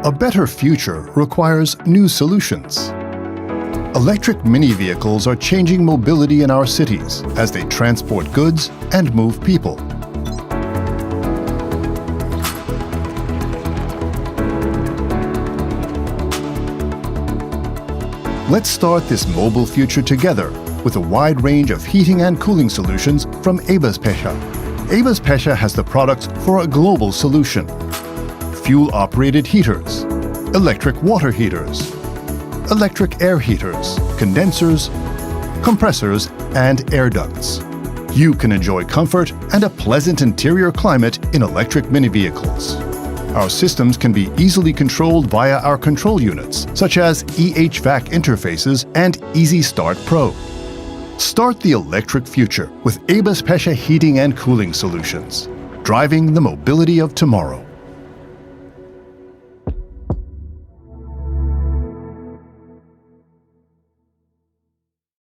A better future requires new solutions. Electric mini vehicles are changing mobility in our cities as they transport goods and move people. Let's start this mobile future together with a wide range of heating and cooling solutions from Eberspächer. Eberspächer has the products for a global solution. Fuel-operated heaters, electric water heaters, electric air heaters, condensers, compressors, and air ducts. You can enjoy comfort and a pleasant interior climate in electric mini vehicles. Our systems can be easily controlled via our control units, such as eHVAC interfaces and Easy Start Pro. Start the electric future with Eberspächer heating and cooling solutions, driving the mobility of tomorrow.